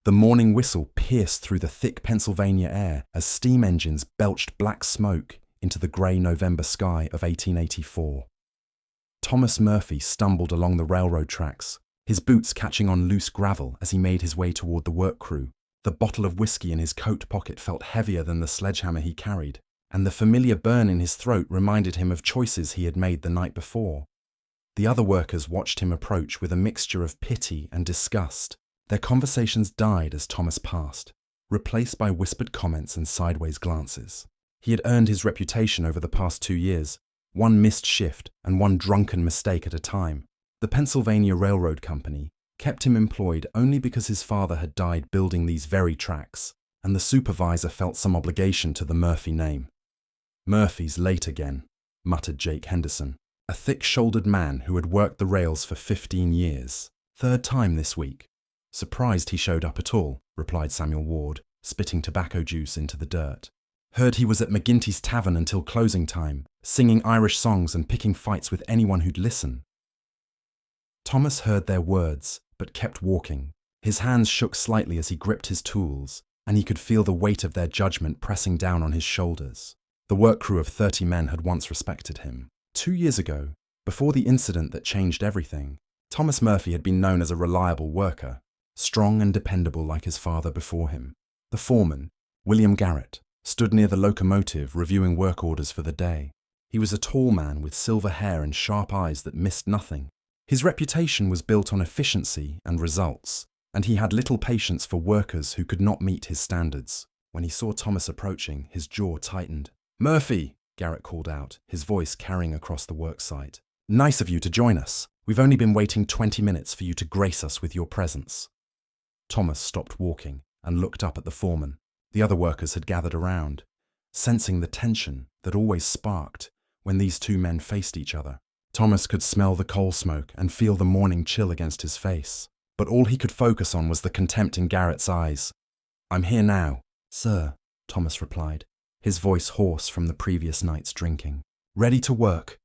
The morning whistle pierced through the thick Pennsylvania air as steam engines belched black smoke into the grey November sky of 1884. Thomas Murphy stumbled along the railroad tracks, his boots catching on loose gravel as he made his way toward the work crew. The bottle of whiskey in his coat pocket felt heavier than the sledgehammer he carried, and the familiar burn in his throat reminded him of choices he had made the night before. The other workers watched him approach with a mixture of pity and disgust. Their conversations died as Thomas passed, replaced by whispered comments and sideways glances. He had earned his reputation over the past 2 years, one missed shift and one drunken mistake at a time. The Pennsylvania Railroad Company kept him employed only because his father had died building these very tracks, and the supervisor felt some obligation to the Murphy name. "Murphy's late again," muttered Jake Henderson, a thick-shouldered man who had worked the rails for 15 years. "Third time this week." "Surprised he showed up at all," replied Samuel Ward, spitting tobacco juice into the dirt. "Heard he was at McGinty's Tavern until closing time, singing Irish songs and picking fights with anyone who'd listen." Thomas heard their words, but kept walking. His hands shook slightly as he gripped his tools, and he could feel the weight of their judgment pressing down on his shoulders. The work crew of 30 men had once respected him. 2 years ago, before the incident that changed everything, Thomas Murphy had been known as a reliable worker, strong and dependable like his father before him. The foreman, William Garrett, stood near the locomotive reviewing work orders for the day. He was a tall man with silver hair and sharp eyes that missed nothing. His reputation was built on efficiency and results, and he had little patience for workers who could not meet his standards. When he saw Thomas approaching, his jaw tightened. "Murphy!" Garrett called out, his voice carrying across the work site. "Nice of you to join us. We've only been waiting 20 minutes for you to grace us with your presence." Thomas stopped walking and looked up at the foreman. The other workers had gathered around, sensing the tension that always sparked when these two men faced each other. Thomas could smell the coal smoke and feel the morning chill against his face, but all he could focus on was the contempt in Garrett's eyes. "I'm here now, sir," Thomas replied, his voice hoarse from the previous night's drinking. "Ready to work."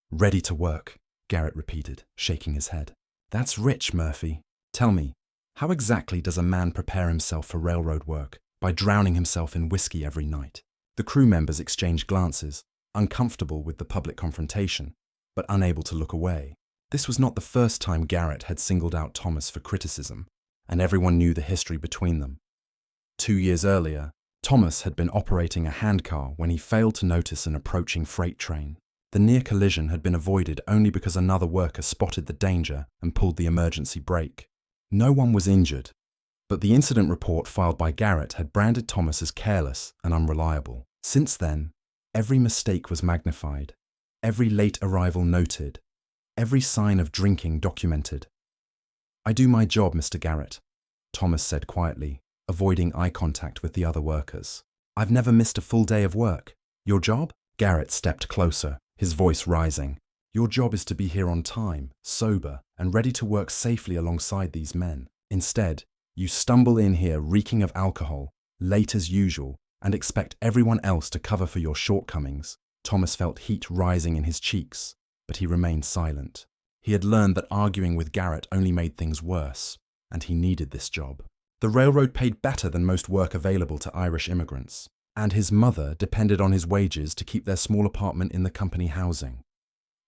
"Ready to work," Garrett repeated, shaking his head. "That's rich, Murphy. Tell me, how exactly does a man prepare himself for railroad work? By drowning himself in whiskey every night?" The crew members exchanged glances, uncomfortable with the public confrontation, but unable to look away. This was not the first time Garrett had singled out Thomas for criticism, and everyone knew the history between them. 2 years earlier, Thomas had been operating a handcar when he failed to notice an approaching freight train. The near collision had been avoided only because another worker spotted the danger and pulled the emergency brake. No one was injured, but the incident report filed by Garrett had branded Thomas as careless and unreliable. Since then, every mistake was magnified, every late arrival noted, every sign of drinking documented. "I do my job, Mr. Garrett," Thomas said quietly, avoiding eye contact with the other workers. "I've never missed a full day of work. Your job?" Garrett stepped closer, his voice rising. "Your job is to be here on time, sober, and ready to work safely alongside these men. Instead, you stumble in here reeking of alcohol, late as usual, and expect everyone else to cover for your shortcomings." Thomas felt heat rising in his cheeks, but he remained silent. He had learned that arguing with Garrett only made things worse, and he needed this job. The railroad paid better than most work available to Irish immigrants, and his mother depended on his wages to keep their small apartment in the company housing.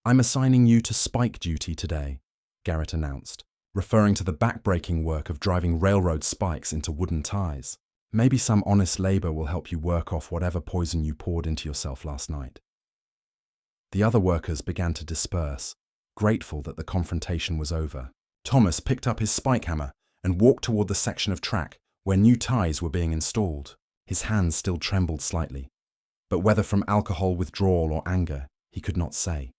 "I'm assigning you to spike duty today," Garrett announced, referring to the back-breaking work of driving railroad spikes into wooden ties. "Maybe some honest labor will help you work off whatever poison you poured into yourself last night." The other workers began to disperse, grateful that the confrontation was over. Thomas picked up his spike hammer and walked toward the section of track where new ties were being installed. His hands still trembled slightly, but whether from alcohol withdrawal or anger, he could not say.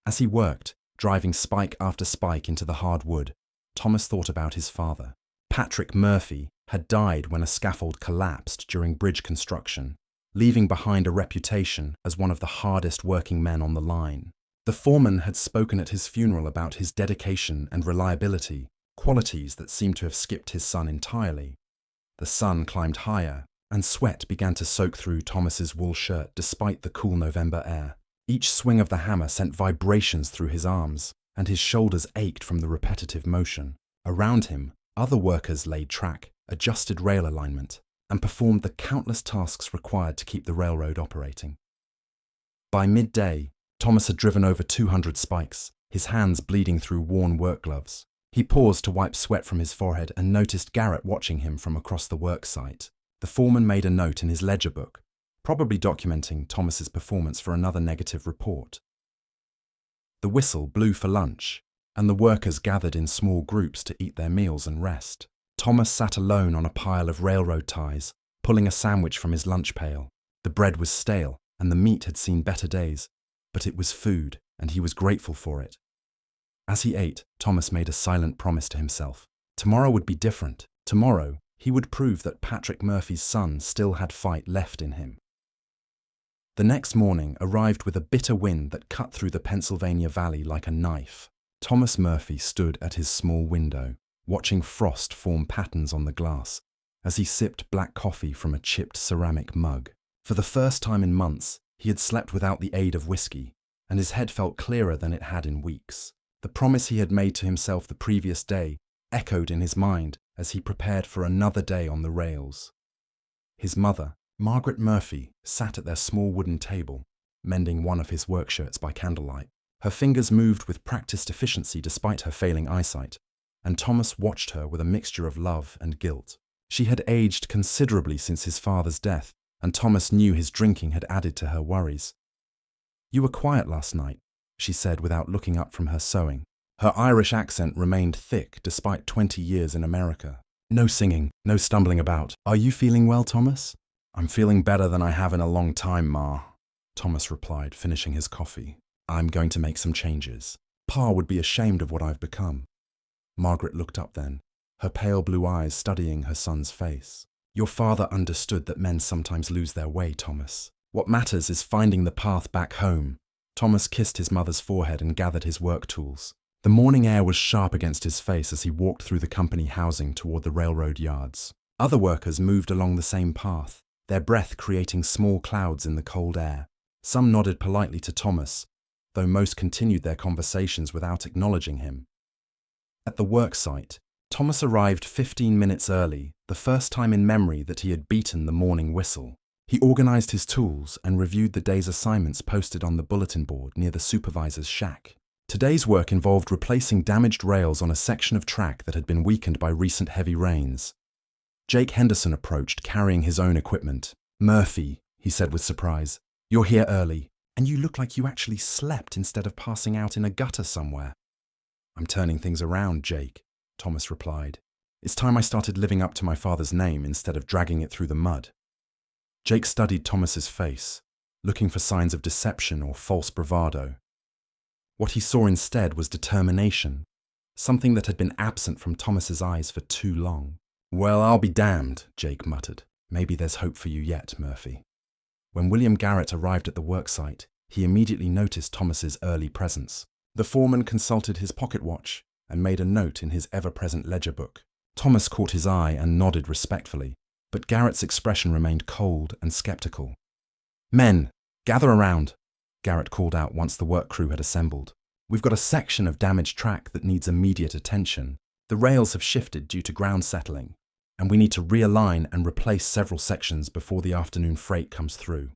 As he worked, driving spike after spike into the hard wood, Thomas thought about his father. Patrick Murphy had died when a scaffold collapsed during bridge construction, leaving behind a reputation as one of the hardest working men on the line. The foreman had spoken at his funeral about his dedication and reliability, qualities that seemed to have skipped his son entirely. The sun climbed higher, and sweat began to soak through Thomas's wool shirt despite the cool November air. Each swing of the hammer sent vibrations through his arms, and his shoulders ached from the repetitive motion. Around him, Other workers laid track, adjusted rail alignment, and performed the countless tasks required to keep the railroad operating. By midday, Thomas had driven over 200 spikes, his hands bleeding through worn work gloves. He paused to wipe sweat from his forehead and noticed Garrett watching him from across the work site. The foreman made a note in his ledger book, probably documenting Thomas's performance for another negative report. The whistle blew for lunch, and the workers gathered in small groups to eat their meals and rest. Thomas sat alone on a pile of railroad ties, pulling a sandwich from his lunch pail. The bread was stale, and the meat had seen better days, but it was food, and he was grateful for it. As he ate, Thomas made a silent promise to himself. Tomorrow would be different. Tomorrow, he would prove that Patrick Murphy's son still had fight left in him. The next morning arrived with a bitter wind that cut through the Pennsylvania Valley like a knife. Thomas Murphy stood at his small window, watching frost form patterns on the glass as he sipped black coffee from a chipped ceramic mug. For the first time in months, he had slept without the aid of whiskey, and his head felt clearer than it had in weeks. The promise he had made to himself the previous day echoed in his mind as he prepared for another day on the rails. His mother, Margaret Murphy, sat at their small wooden table, mending one of his work shirts by candlelight. Her fingers moved with practiced efficiency despite her failing eyesight, and Thomas watched her with a mixture of love and guilt. She had aged considerably since his father's death, and Thomas knew his drinking had added to her worries. "You were quiet last night," she said without looking up from her sewing. Her Irish accent remained thick despite 20 years in America. "No singing, no stumbling about. Are you feeling well, Thomas?" "I'm feeling better than I have in a long time, Ma," Thomas replied, finishing his coffee. "I'm going to make some changes. Pa would be ashamed of what I've become." Margaret looked up then, her pale blue eyes studying her son's face. "Your father understood that men sometimes lose their way, Thomas. What matters is finding the path back home." Thomas kissed his mother's forehead and gathered his work tools. The morning air was sharp against his face as he walked through the company housing toward the railroad yards. Other workers moved along the same path, their breath creating small clouds in the cold air. Some nodded politely to Thomas, though most continued their conversations without acknowledging him. At the work site, Thomas arrived 15 minutes early, the first time in memory that he had beaten the morning whistle. He organized his tools and reviewed the day's assignments posted on the bulletin board near the supervisor's shack. Today's work involved replacing damaged rails on a section of track that had been weakened by recent heavy rains. Jake Henderson approached, carrying his own equipment. "Murphy," he said with surprise, "you're here early, and you look like you actually slept instead of passing out in a gutter somewhere." "I'm turning things around, Jake," Thomas replied. "It's time I started living up to my father's name instead of dragging it through the mud." Jake studied Thomas's face, looking for signs of deception or false bravado. What he saw instead was determination, something that had been absent from Thomas's eyes for too long. "Well, I'll be damned," Jake muttered. "Maybe there's hope for you yet, Murphy." When William Garrett arrived at the worksite, he immediately noticed Thomas's early presence. The foreman consulted his pocket watch and made a note in his ever-present ledger book. Thomas caught his eye and nodded respectfully, but Garrett's expression remained cold and skeptical. "Men, gather around," Garrett called out once the work crew had assembled. "We've got a section of damaged track that needs immediate attention. The rails have shifted due to ground settling, and we need to realign and replace several sections before the afternoon freight comes through."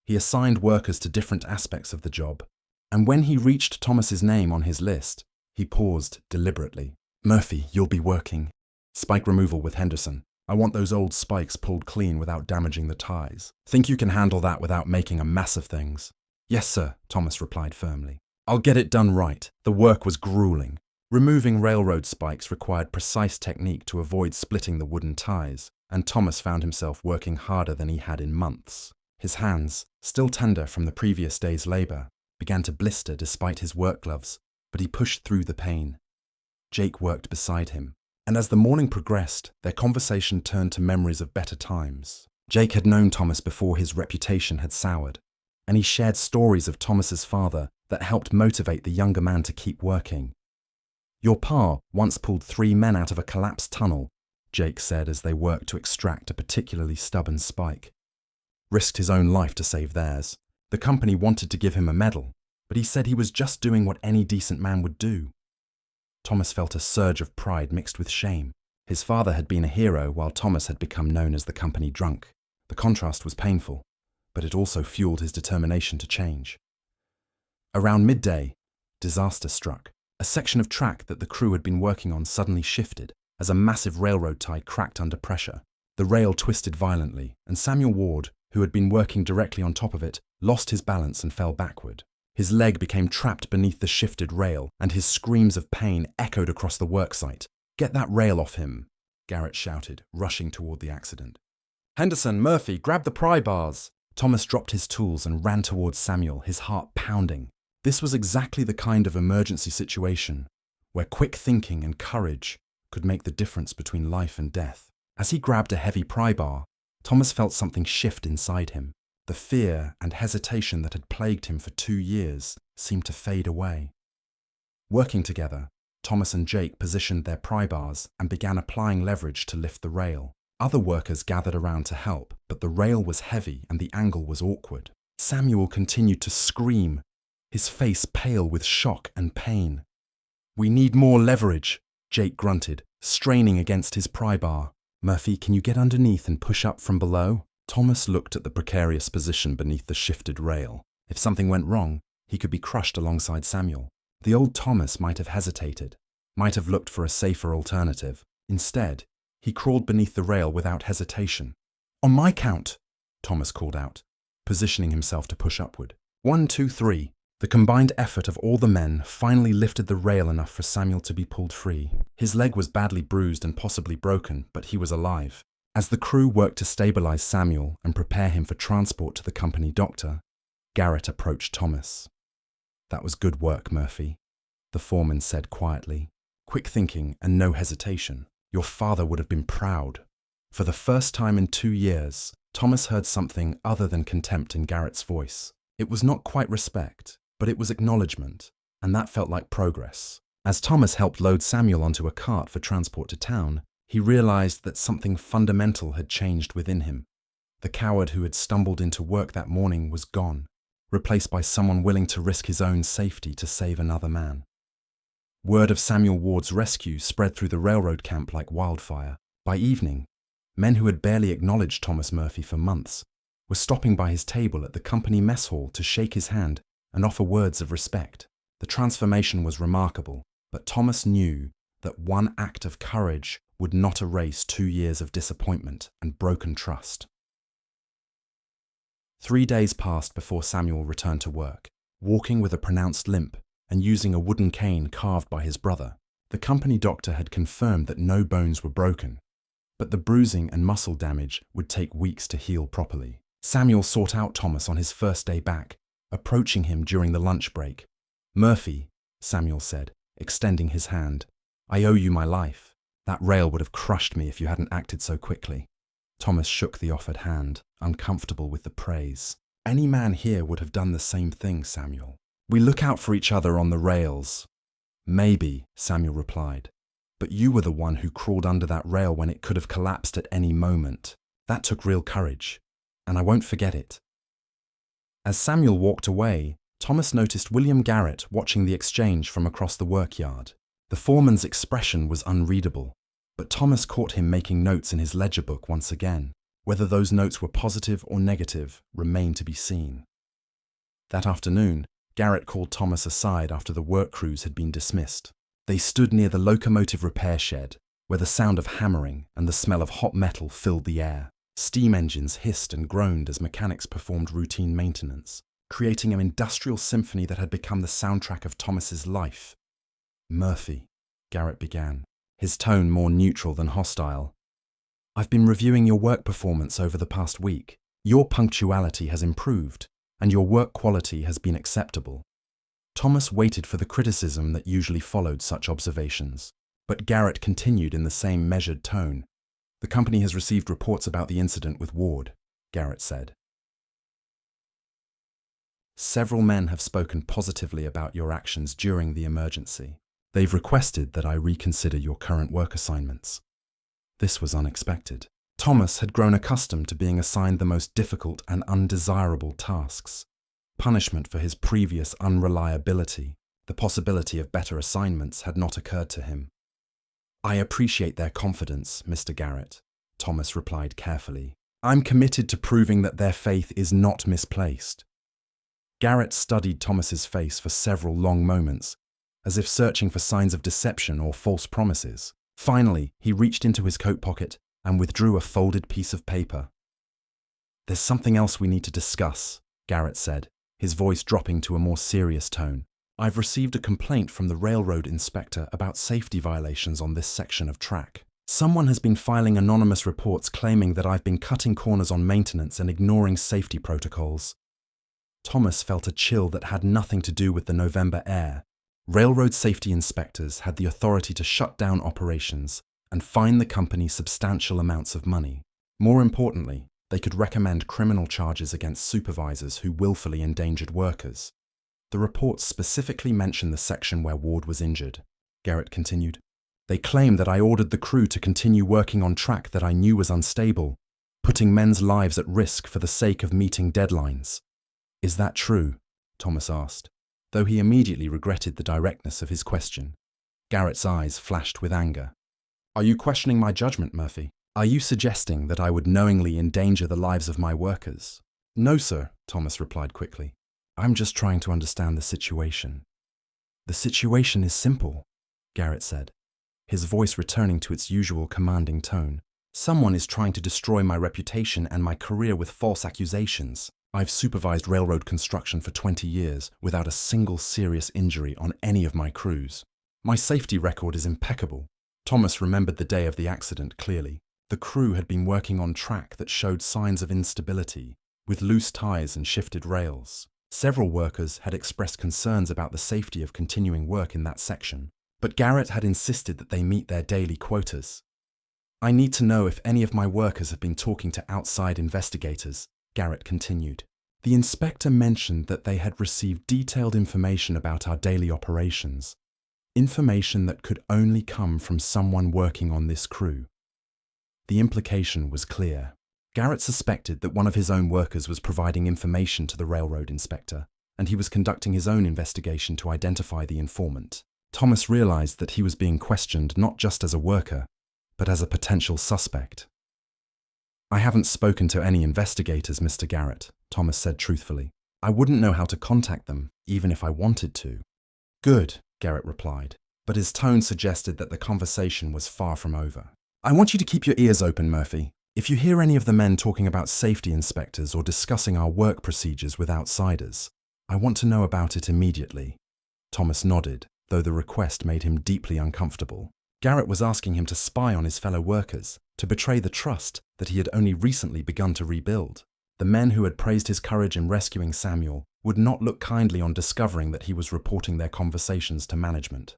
He assigned workers to different aspects of the job, and when he reached Thomas's name on his list, he paused deliberately. "Murphy, you'll be working spike removal with Henderson. I want those old spikes pulled clean without damaging the ties. Think you can handle that without making a mess of things?" "Yes, sir," Thomas replied firmly. "I'll get it done right." The work was grueling. Removing railroad spikes required precise technique to avoid splitting the wooden ties, and Thomas found himself working harder than he had in months. His hands, still tender from the previous day's labor, began to blister despite his work gloves, but he pushed through the pain. Jake worked beside him, and as the morning progressed, their conversation turned to memories of better times. Jake had known Thomas before his reputation had soured, and he shared stories of Thomas's father that helped motivate the younger man to keep working. "Your pa once pulled 3 men out of a collapsed tunnel," Jake said as they worked to extract a particularly stubborn spike. "Risked his own life to save theirs. The company wanted to give him a medal, but he said he was just doing what any decent man would do." Thomas felt a surge of pride mixed with shame. His father had been a hero while Thomas had become known as the company drunk. The contrast was painful, but it also fueled his determination to change. Around midday, disaster struck. A section of track that the crew had been working on suddenly shifted as a massive railroad tie cracked under pressure. The rail twisted violently, and Samuel Ward, who had been working directly on top of it, lost his balance and fell backward. His leg became trapped beneath the shifted rail, and his screams of pain echoed across the worksite. "Get that rail off him," Garrett shouted, rushing toward the accident. "Henderson, Murphy, grab the pry bars!" Thomas dropped his tools and ran towards Samuel, his heart pounding. This was exactly the kind of emergency situation where quick thinking and courage could make the difference between life and death. As he grabbed a heavy pry bar, Thomas felt something shift inside him. The fear and hesitation that had plagued him for 2 years seemed to fade away. Working together, Thomas and Jake positioned their pry bars and began applying leverage to lift the rail. Other workers gathered around to help, but the rail was heavy and the angle was awkward. Samuel continued to scream, his face pale with shock and pain. "We need more leverage," Jake grunted, straining against his pry bar. "Murphy, can you get underneath and push up from below?" Thomas looked at the precarious position beneath the shifted rail. If something went wrong, he could be crushed alongside Samuel. The old Thomas might have hesitated, might have looked for a safer alternative. Instead, he crawled beneath the rail without hesitation. "On my count," Thomas called out, positioning himself to push upward. 1, 2, 3. The combined effort of all the men finally lifted the rail enough for Samuel to be pulled free. His leg was badly bruised and possibly broken, but he was alive. As the crew worked to stabilize Samuel and prepare him for transport to the company doctor, Garrett approached Thomas. "That was good work, Murphy," the foreman said quietly. "Quick thinking and no hesitation. Your father would have been proud." For the first time in 2 years, Thomas heard something other than contempt in Garrett's voice. It was not quite respect, but it was acknowledgement, and that felt like progress. As Thomas helped load Samuel onto a cart for transport to town, he realized that something fundamental had changed within him. The coward who had stumbled into work that morning was gone, replaced by someone willing to risk his own safety to save another man. Word of Samuel Ward's rescue spread through the railroad camp like wildfire. By evening, men who had barely acknowledged Thomas Murphy for months were stopping by his table at the company mess hall to shake his hand and offer words of respect. The transformation was remarkable, but Thomas knew that one act of courage would not erase 2 years of disappointment and broken trust. 3 days passed before Samuel returned to work, walking with a pronounced limp and using a wooden cane carved by his brother. The company doctor had confirmed that no bones were broken, but the bruising and muscle damage would take weeks to heal properly. Samuel sought out Thomas on his first day back, approaching him during the lunch break. "Murphy," Samuel said, extending his hand, "I owe you my life. That rail would have crushed me if you hadn't acted so quickly." Thomas shook the offered hand, uncomfortable with the praise. "Any man here would have done the same thing, Samuel. We look out for each other on the rails." "Maybe," Samuel replied, "but you were the one who crawled under that rail when it could have collapsed at any moment. That took real courage, and I won't forget it." As Samuel walked away, Thomas noticed William Garrett watching the exchange from across the workyard. The foreman's expression was unreadable, but Thomas caught him making notes in his ledger book once again. Whether those notes were positive or negative remained to be seen. That afternoon, Garrett called Thomas aside after the work crews had been dismissed. They stood near the locomotive repair shed, where the sound of hammering and the smell of hot metal filled the air. Steam engines hissed and groaned as mechanics performed routine maintenance, creating an industrial symphony that had become the soundtrack of Thomas's life. "Murphy," Garrett began, his tone more neutral than hostile. "I've been reviewing your work performance over the past week. Your punctuality has improved, and your work quality has been acceptable." Thomas waited for the criticism that usually followed such observations, but Garrett continued in the same measured tone. "The company has received reports about the incident with Ward," Garrett said. "Several men have spoken positively about your actions during the emergency. They've requested that I reconsider your current work assignments." This was unexpected. Thomas had grown accustomed to being assigned the most difficult and undesirable tasks. Punishment for his previous unreliability, the possibility of better assignments had not occurred to him. "I appreciate their confidence, Mr. Garrett," Thomas replied carefully. "I'm committed to proving that their faith is not misplaced." Garrett studied Thomas's face for several long moments, as if searching for signs of deception or false promises. Finally, he reached into his coat pocket and withdrew a folded piece of paper. "There's something else we need to discuss," Garrett said, his voice dropping to a more serious tone. "I've received a complaint from the railroad inspector about safety violations on this section of track. Someone has been filing anonymous reports claiming that I've been cutting corners on maintenance and ignoring safety protocols." Thomas felt a chill that had nothing to do with the November air. Railroad safety inspectors had the authority to shut down operations and fine the company substantial amounts of money. More importantly, they could recommend criminal charges against supervisors who willfully endangered workers. "The reports specifically mention the section where Ward was injured," Garrett continued. "They claim that I ordered the crew to continue working on track that I knew was unstable, putting men's lives at risk for the sake of meeting deadlines." "Is that true?" Thomas asked, though he immediately regretted the directness of his question. Garrett's eyes flashed with anger. "Are you questioning my judgment, Murphy? Are you suggesting that I would knowingly endanger the lives of my workers?" "No, sir," Thomas replied quickly. "I'm just trying to understand the situation." "The situation is simple," Garrett said, his voice returning to its usual commanding tone. "Someone is trying to destroy my reputation and my career with false accusations. I've supervised railroad construction for 20 years without a single serious injury on any of my crews. My safety record is impeccable." Thomas remembered the day of the accident clearly. The crew had been working on track that showed signs of instability, with loose ties and shifted rails. Several workers had expressed concerns about the safety of continuing work in that section, but Garrett had insisted that they meet their daily quotas. "I need to know if any of my workers have been talking to outside investigators," Garrett continued. "The inspector mentioned that they had received detailed information about our daily operations, information that could only come from someone working on this crew." The implication was clear. Garrett suspected that one of his own workers was providing information to the railroad inspector, and he was conducting his own investigation to identify the informant. Thomas realized that he was being questioned not just as a worker, but as a potential suspect. "I haven't spoken to any investigators, Mr. Garrett," Thomas said truthfully. "I wouldn't know how to contact them, even if I wanted to." "Good," Garrett replied, but his tone suggested that the conversation was far from over. "I want you to keep your ears open, Murphy. If you hear any of the men talking about safety inspectors or discussing our work procedures with outsiders, I want to know about it immediately." Thomas nodded, though the request made him deeply uncomfortable. Garrett was asking him to spy on his fellow workers, to betray the trust that he had only recently begun to rebuild. The men who had praised his courage in rescuing Samuel would not look kindly on discovering that he was reporting their conversations to management.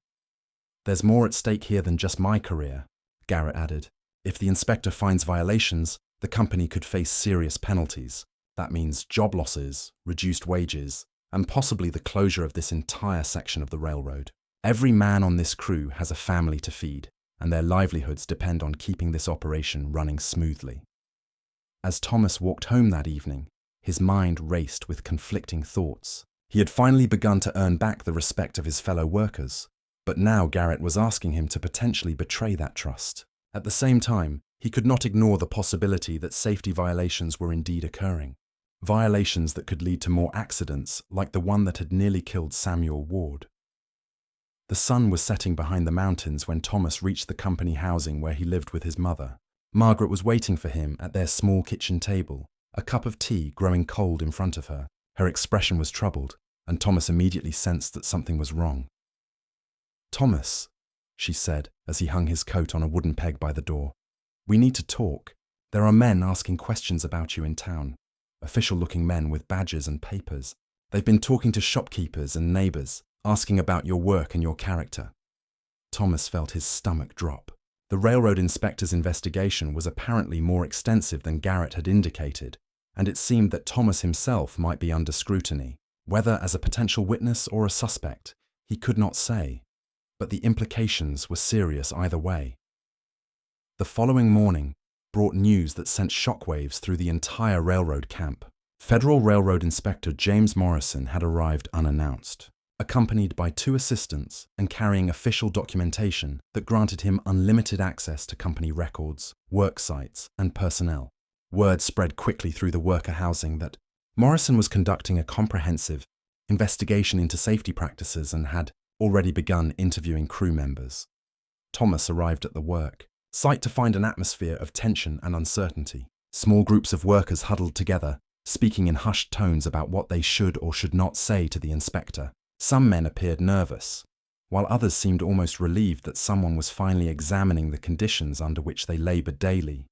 "There's more at stake here than just my career," Garrett added. "If the inspector finds violations, the company could face serious penalties. That means job losses, reduced wages, and possibly the closure of this entire section of the railroad. Every man on this crew has a family to feed, and their livelihoods depend on keeping this operation running smoothly." As Thomas walked home that evening, his mind raced with conflicting thoughts. He had finally begun to earn back the respect of his fellow workers, but now Garrett was asking him to potentially betray that trust. At the same time, he could not ignore the possibility that safety violations were indeed occurring. Violations that could lead to more accidents, like the one that had nearly killed Samuel Ward. The sun was setting behind the mountains when Thomas reached the company housing where he lived with his mother. Margaret was waiting for him at their small kitchen table, a cup of tea growing cold in front of her. Her expression was troubled, and Thomas immediately sensed that something was wrong. "Thomas," she said as he hung his coat on a wooden peg by the door, "we need to talk. There are men asking questions about you in town. Official-looking men with badges and papers. They've been talking to shopkeepers and neighbors, asking about your work and your character." Thomas felt his stomach drop. The railroad inspector's investigation was apparently more extensive than Garrett had indicated, and it seemed that Thomas himself might be under scrutiny. Whether as a potential witness or a suspect, he could not say, but the implications were serious either way. The following morning brought news that sent shockwaves through the entire railroad camp. Federal Railroad Inspector James Morrison had arrived unannounced. accompanied by 2 assistants and carrying official documentation that granted him unlimited access to company records, work sites, and personnel. Word spread quickly through the worker housing that Morrison was conducting a comprehensive investigation into safety practices and had already begun interviewing crew members. Thomas arrived at the work site to find an atmosphere of tension and uncertainty. Small groups of workers huddled together, speaking in hushed tones about what they should or should not say to the inspector. Some men appeared nervous, while others seemed almost relieved that someone was finally examining the conditions under which they labored daily.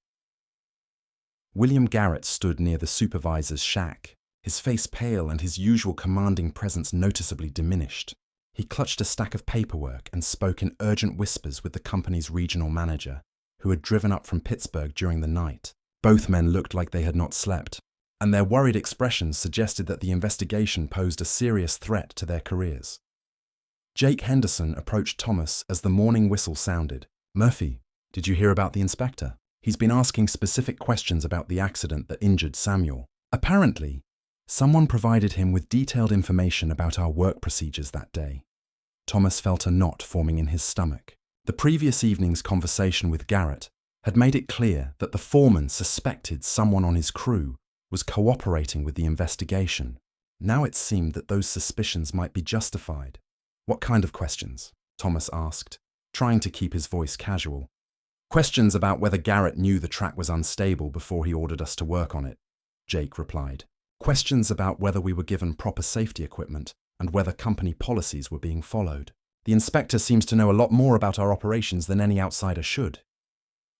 William Garrett stood near the supervisor's shack, his face pale and his usual commanding presence noticeably diminished. He clutched a stack of paperwork and spoke in urgent whispers with the company's regional manager, who had driven up from Pittsburgh during the night. Both men looked like they had not slept, and their worried expressions suggested that the investigation posed a serious threat to their careers. Jake Henderson approached Thomas as the morning whistle sounded. "Murphy, did you hear about the inspector? He's been asking specific questions about the accident that injured Samuel. Apparently, someone provided him with detailed information about our work procedures that day." Thomas felt a knot forming in his stomach. The previous evening's conversation with Garrett had made it clear that the foreman suspected someone on his crew was cooperating with the investigation. Now it seemed that those suspicions might be justified. "What kind of questions?" Thomas asked, trying to keep his voice casual. "Questions about whether Garrett knew the track was unstable before he ordered us to work on it," Jake replied. "Questions about whether we were given proper safety equipment and whether company policies were being followed. The inspector seems to know a lot more about our operations than any outsider should."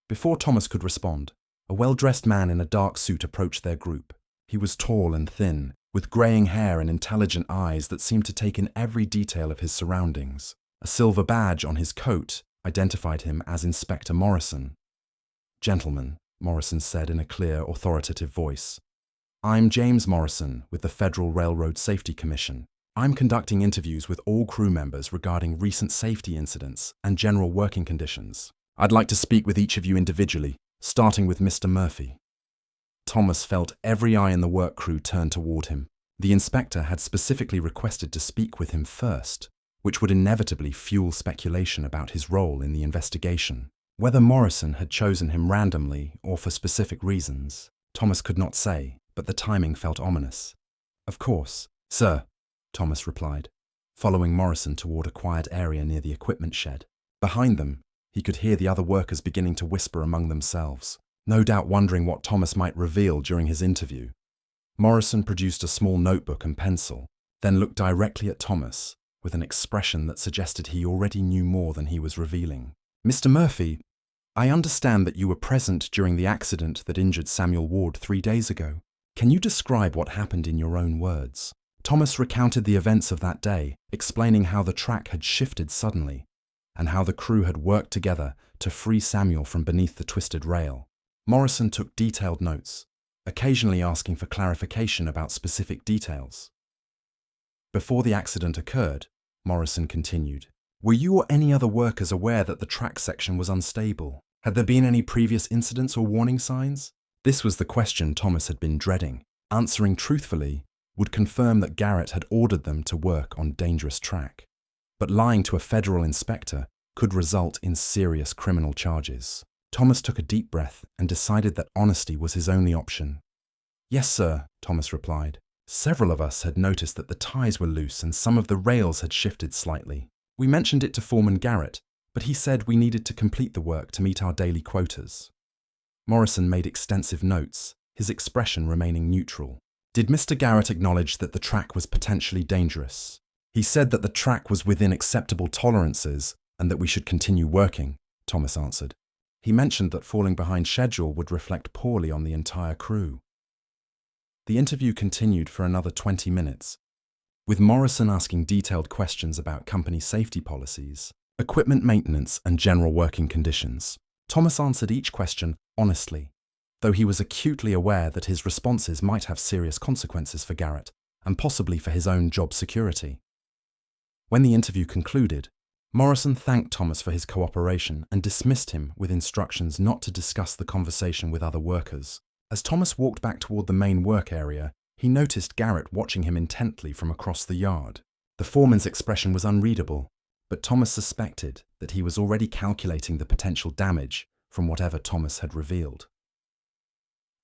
Before Thomas could respond, a well-dressed man in a dark suit approached their group. He was tall and thin, with greying hair and intelligent eyes that seemed to take in every detail of his surroundings. A silver badge on his coat identified him as Inspector Morrison. "Gentlemen," Morrison said in a clear, authoritative voice, "I'm James Morrison with the Federal Railroad Safety Commission. I'm conducting interviews with all crew members regarding recent safety incidents and general working conditions. I'd like to speak with each of you individually, starting with Mr. Murphy." Thomas felt every eye in the work crew turn toward him. The inspector had specifically requested to speak with him first, which would inevitably fuel speculation about his role in the investigation. Whether Morrison had chosen him randomly or for specific reasons, Thomas could not say, but the timing felt ominous. "Of course, sir," Thomas replied, following Morrison toward a quiet area near the equipment shed. Behind them, he could hear the other workers beginning to whisper among themselves, no doubt wondering what Thomas might reveal during his interview. Morrison produced a small notebook and pencil, then looked directly at Thomas with an expression that suggested he already knew more than he was revealing. "Mr. Murphy, I understand that you were present during the accident that injured Samuel Ward 3 days ago. Can you describe what happened in your own words?" Thomas recounted the events of that day, explaining how the track had shifted suddenly and how the crew had worked together to free Samuel from beneath the twisted rail. Morrison took detailed notes, occasionally asking for clarification about specific details. "Before the accident occurred," Morrison continued, "were you or any other workers aware that the track section was unstable? Had there been any previous incidents or warning signs?" This was the question Thomas had been dreading. Answering truthfully would confirm that Garrett had ordered them to work on dangerous track. But lying to a federal inspector could result in serious criminal charges. Thomas took a deep breath and decided that honesty was his only option. "Yes, sir," Thomas replied. "Several of us had noticed that the ties were loose and some of the rails had shifted slightly. We mentioned it to Foreman Garrett, but he said we needed to complete the work to meet our daily quotas." Morrison made extensive notes, his expression remaining neutral. "Did Mr. Garrett acknowledge that the track was potentially dangerous?" "He said that the track was within acceptable tolerances and that we should continue working," Thomas answered. "He mentioned that falling behind schedule would reflect poorly on the entire crew." The interview continued for another 20 minutes, with Morrison asking detailed questions about company safety policies, equipment maintenance, and general working conditions. Thomas answered each question honestly, though he was acutely aware that his responses might have serious consequences for Garrett and possibly for his own job security. When the interview concluded, Morrison thanked Thomas for his cooperation and dismissed him with instructions not to discuss the conversation with other workers. As Thomas walked back toward the main work area, he noticed Garrett watching him intently from across the yard. The foreman's expression was unreadable, but Thomas suspected that he was already calculating the potential damage from whatever Thomas had revealed.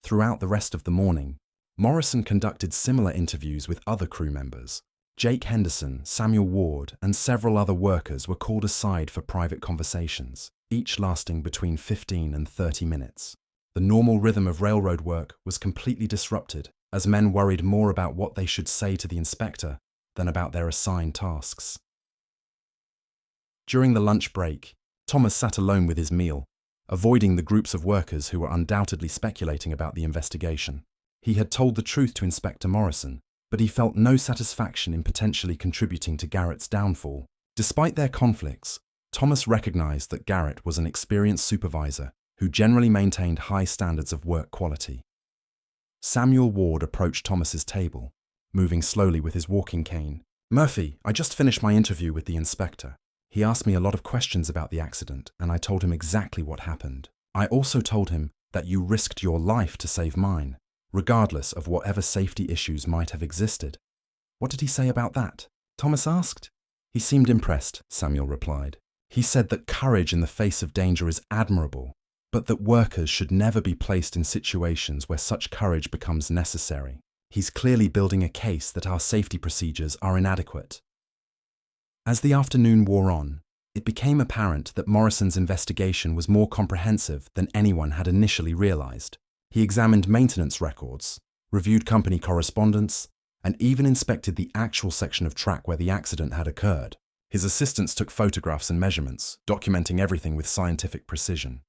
Throughout the rest of the morning, Morrison conducted similar interviews with other crew members. Jake Henderson, Samuel Ward, and several other workers were called aside for private conversations, each lasting between 15 and 30 minutes. The normal rhythm of railroad work was completely disrupted, as men worried more about what they should say to the inspector than about their assigned tasks. During the lunch break, Thomas sat alone with his meal, avoiding the groups of workers who were undoubtedly speculating about the investigation. He had told the truth to Inspector Morrison, but he felt no satisfaction in potentially contributing to Garrett's downfall. Despite their conflicts, Thomas recognized that Garrett was an experienced supervisor who generally maintained high standards of work quality. Samuel Ward approached Thomas's table, moving slowly with his walking cane. "Murphy, I just finished my interview with the inspector. He asked me a lot of questions about the accident, and I told him exactly what happened. I also told him that you risked your life to save mine, regardless of whatever safety issues might have existed." "What did he say about that?" Thomas asked. "He seemed impressed," Samuel replied. "He said that courage in the face of danger is admirable, but that workers should never be placed in situations where such courage becomes necessary. He's clearly building a case that our safety procedures are inadequate." As the afternoon wore on, it became apparent that Morrison's investigation was more comprehensive than anyone had initially realized. He examined maintenance records, reviewed company correspondence, and even inspected the actual section of track where the accident had occurred. His assistants took photographs and measurements, documenting everything with scientific precision.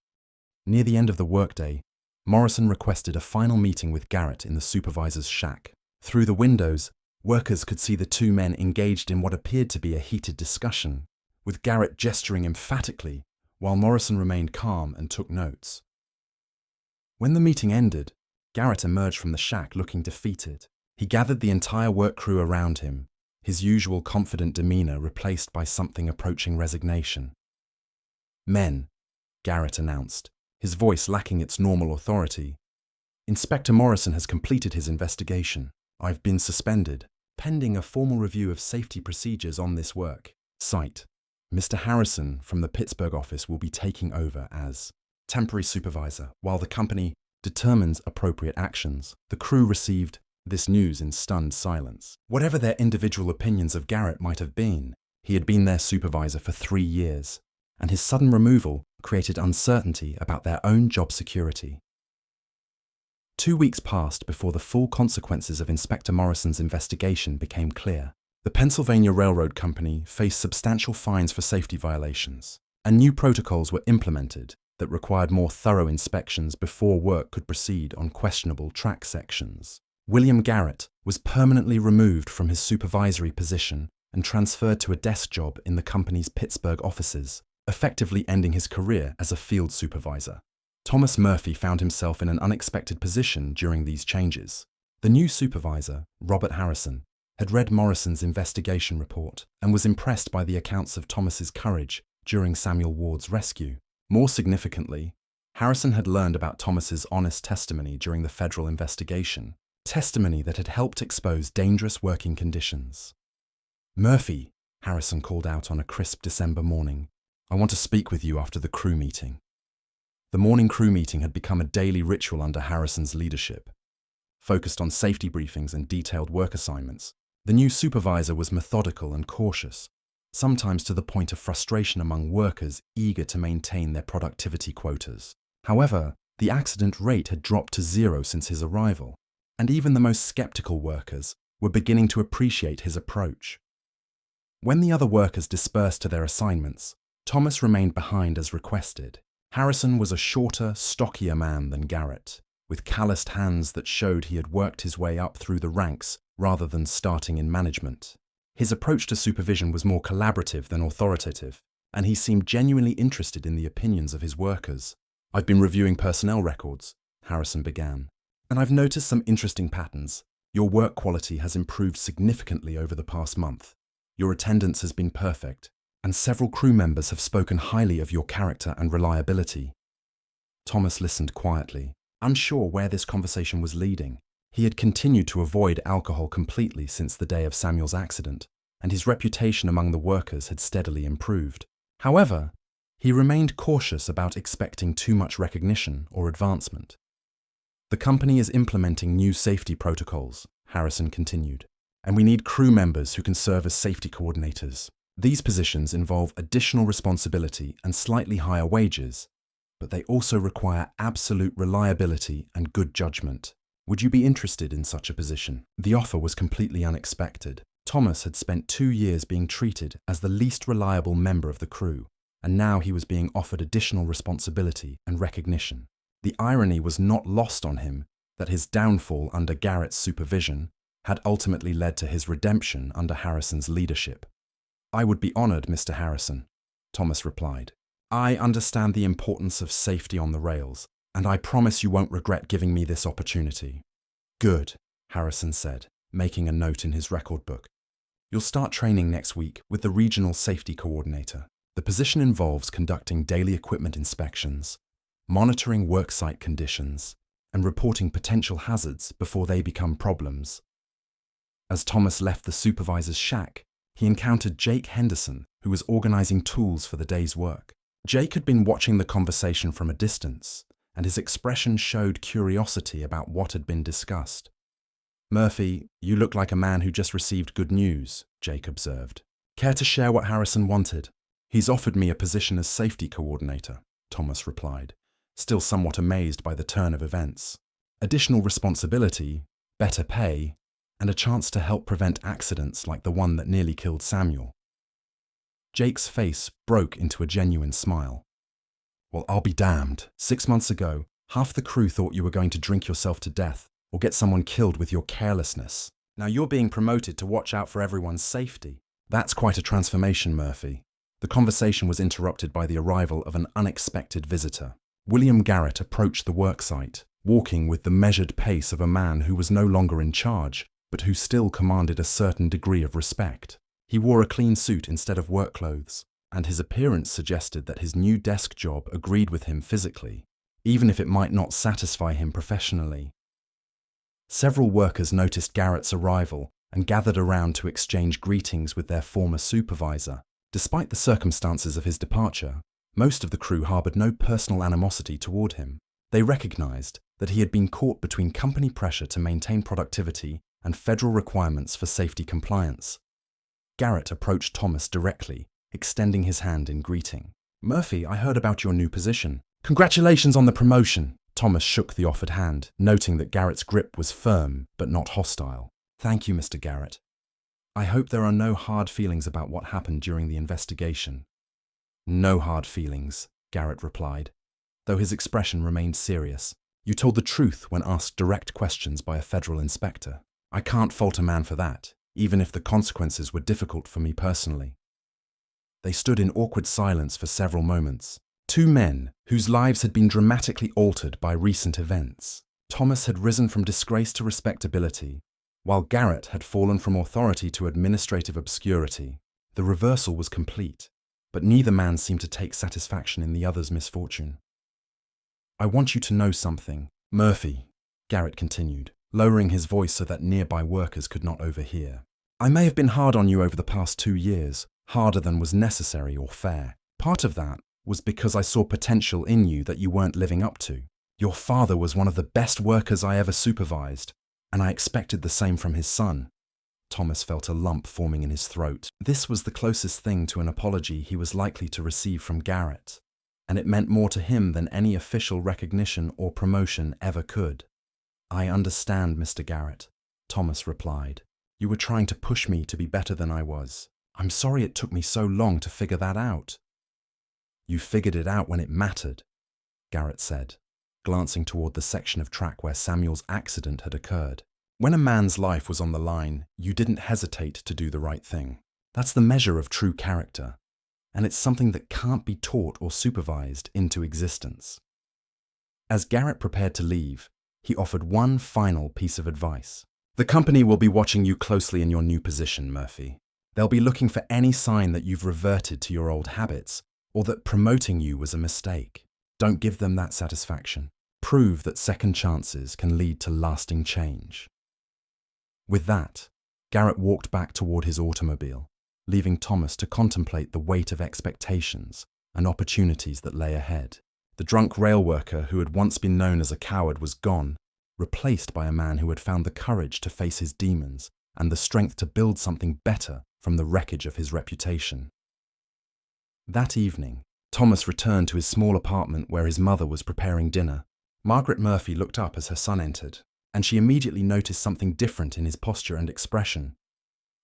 Near the end of the workday, Morrison requested a final meeting with Garrett in the supervisor's shack. Through the windows, workers could see the two men engaged in what appeared to be a heated discussion, with Garrett gesturing emphatically while Morrison remained calm and took notes. When the meeting ended, Garrett emerged from the shack looking defeated. He gathered the entire work crew around him, his usual confident demeanor replaced by something approaching resignation. "Men," Garrett announced, his voice lacking its normal authority, "Inspector Morrison has completed his investigation. I've been suspended, pending a formal review of safety procedures on this work site. Mr. Harrison from the Pittsburgh office will be taking over as temporary supervisor while the company determines appropriate actions." The crew received this news in stunned silence. Whatever their individual opinions of Garrett might have been, he had been their supervisor for 3 years, and his sudden removal created uncertainty about their own job security. 2 weeks passed before the full consequences of Inspector Morrison's investigation became clear. The Pennsylvania Railroad Company faced substantial fines for safety violations, and new protocols were implemented that required more thorough inspections before work could proceed on questionable track sections. William Garrett was permanently removed from his supervisory position and transferred to a desk job in the company's Pittsburgh offices, effectively ending his career as a field supervisor. Thomas Murphy found himself in an unexpected position during these changes. The new supervisor, Robert Harrison, had read Morrison's investigation report and was impressed by the accounts of Thomas's courage during Samuel Ward's rescue. More significantly, Harrison had learned about Thomas's honest testimony during the federal investigation, testimony that had helped expose dangerous working conditions. "Murphy," Harrison called out on a crisp December morning, "I want to speak with you after the crew meeting." The morning crew meeting had become a daily ritual under Harrison's leadership. Focused on safety briefings and detailed work assignments, the new supervisor was methodical and cautious, sometimes to the point of frustration among workers eager to maintain their productivity quotas. However, the accident rate had dropped to 0 since his arrival, and even the most skeptical workers were beginning to appreciate his approach. When the other workers dispersed to their assignments, Thomas remained behind as requested. Harrison was a shorter, stockier man than Garrett, with calloused hands that showed he had worked his way up through the ranks rather than starting in management. His approach to supervision was more collaborative than authoritative, and he seemed genuinely interested in the opinions of his workers. "I've been reviewing personnel records," Harrison began, "and I've noticed some interesting patterns. Your work quality has improved significantly over the past month. Your attendance has been perfect, and several crew members have spoken highly of your character and reliability." Thomas listened quietly, unsure where this conversation was leading. He had continued to avoid alcohol completely since the day of Samuel's accident, and his reputation among the workers had steadily improved. However, he remained cautious about expecting too much recognition or advancement. "The company is implementing new safety protocols," Harrison continued, "and we need crew members who can serve as safety coordinators. These positions involve additional responsibility and slightly higher wages, but they also require absolute reliability and good judgment. Would you be interested in such a position?" The offer was completely unexpected. Thomas had spent 2 years being treated as the least reliable member of the crew, and now he was being offered additional responsibility and recognition. The irony was not lost on him that his downfall under Garrett's supervision had ultimately led to his redemption under Harrison's leadership. "I would be honored, Mr. Harrison," Thomas replied. "I understand the importance of safety on the rails, and I promise you won't regret giving me this opportunity." "Good," Harrison said, making a note in his record book. "You'll start training next week with the regional safety coordinator. The position involves conducting daily equipment inspections, monitoring worksite conditions, and reporting potential hazards before they become problems." As Thomas left the supervisor's shack, he encountered Jake Henderson, who was organizing tools for the day's work. Jake had been watching the conversation from a distance, and his expression showed curiosity about what had been discussed. "Murphy, you look like a man who just received good news," Jake observed. "Care to share what Harrison wanted?" "He's offered me a position as safety coordinator," Thomas replied, still somewhat amazed by the turn of events. "Additional responsibility, better pay, and a chance to help prevent accidents like the one that nearly killed Samuel." Jake's face broke into a genuine smile. "Well, I'll be damned. 6 months ago, half the crew thought you were going to drink yourself to death or get someone killed with your carelessness. Now you're being promoted to watch out for everyone's safety. That's quite a transformation, Murphy." The conversation was interrupted by the arrival of an unexpected visitor. William Garrett approached the worksite, walking with the measured pace of a man who was no longer in charge, but who still commanded a certain degree of respect. He wore a clean suit instead of work clothes, and his appearance suggested that his new desk job agreed with him physically, even if it might not satisfy him professionally. Several workers noticed Garrett's arrival and gathered around to exchange greetings with their former supervisor. Despite the circumstances of his departure, most of the crew harbored no personal animosity toward him. They recognized that he had been caught between company pressure to maintain productivity and federal requirements for safety compliance. Garrett approached Thomas directly, extending his hand in greeting. "Murphy, I heard about your new position." "Congratulations on the promotion." Thomas shook the offered hand, noting that Garrett's grip was firm but not hostile. "Thank you, Mr. Garrett. I hope there are no hard feelings about what happened during the investigation." "No hard feelings," Garrett replied, though his expression remained serious. "You told the truth when asked direct questions by a federal inspector. I can't fault a man for that, even if the consequences were difficult for me personally." They stood in awkward silence for several moments. Two men whose lives had been dramatically altered by recent events. Thomas had risen from disgrace to respectability, while Garrett had fallen from authority to administrative obscurity. The reversal was complete, but neither man seemed to take satisfaction in the other's misfortune. "I want you to know something, Murphy," Garrett continued, lowering his voice so that nearby workers could not overhear. "I may have been hard on you over the past 2 years, harder than was necessary or fair. Part of that was because I saw potential in you that you weren't living up to. Your father was one of the best workers I ever supervised, and I expected the same from his son." Thomas felt a lump forming in his throat. This was the closest thing to an apology he was likely to receive from Garrett, and it meant more to him than any official recognition or promotion ever could. "I understand, Mr. Garrett," Thomas replied. "You were trying to push me to be better than I was. I'm sorry it took me so long to figure that out." "You figured it out when it mattered," Garrett said, glancing toward the section of track where Samuel's accident had occurred. "When a man's life was on the line, you didn't hesitate to do the right thing. That's the measure of true character, and it's something that can't be taught or supervised into existence." As Garrett prepared to leave, he offered one final piece of advice. "The company will be watching you closely in your new position, Murphy. They'll be looking for any sign that you've reverted to your old habits or that promoting you was a mistake. Don't give them that satisfaction. Prove that second chances can lead to lasting change." With that, Garrett walked back toward his automobile, leaving Thomas to contemplate the weight of expectations and opportunities that lay ahead. The drunk rail worker who had once been known as a coward was gone, replaced by a man who had found the courage to face his demons and the strength to build something better from the wreckage of his reputation. That evening, Thomas returned to his small apartment where his mother was preparing dinner. Margaret Murphy looked up as her son entered, and she immediately noticed something different in his posture and expression.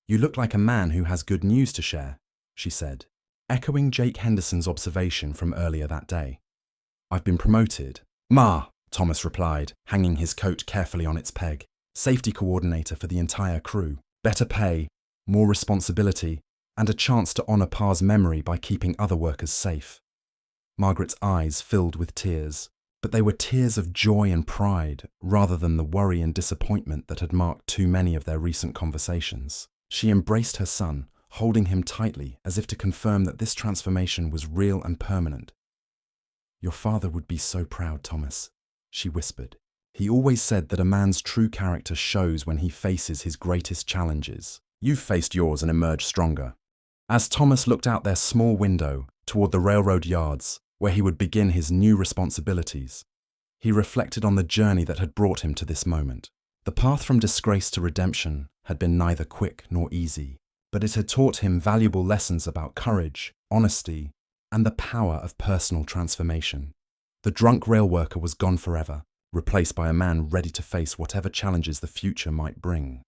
"You look like a man who has good news to share," she said, echoing Jake Henderson's observation from earlier that day. "I've been promoted." "Ma," Thomas replied, hanging his coat carefully on its peg. "Safety coordinator for the entire crew. Better pay, more responsibility, and a chance to honour Pa's memory by keeping other workers safe." Margaret's eyes filled with tears, but they were tears of joy and pride rather than the worry and disappointment that had marked too many of their recent conversations. She embraced her son, holding him tightly as if to confirm that this transformation was real and permanent. "Your father would be so proud, Thomas," she whispered. "He always said that a man's true character shows when he faces his greatest challenges. You've faced yours and emerged stronger." As Thomas looked out their small window toward the railroad yards, where he would begin his new responsibilities, he reflected on the journey that had brought him to this moment. The path from disgrace to redemption had been neither quick nor easy, but it had taught him valuable lessons about courage, honesty, and the power of personal transformation. The drunk rail worker was gone forever, replaced by a man ready to face whatever challenges the future might bring.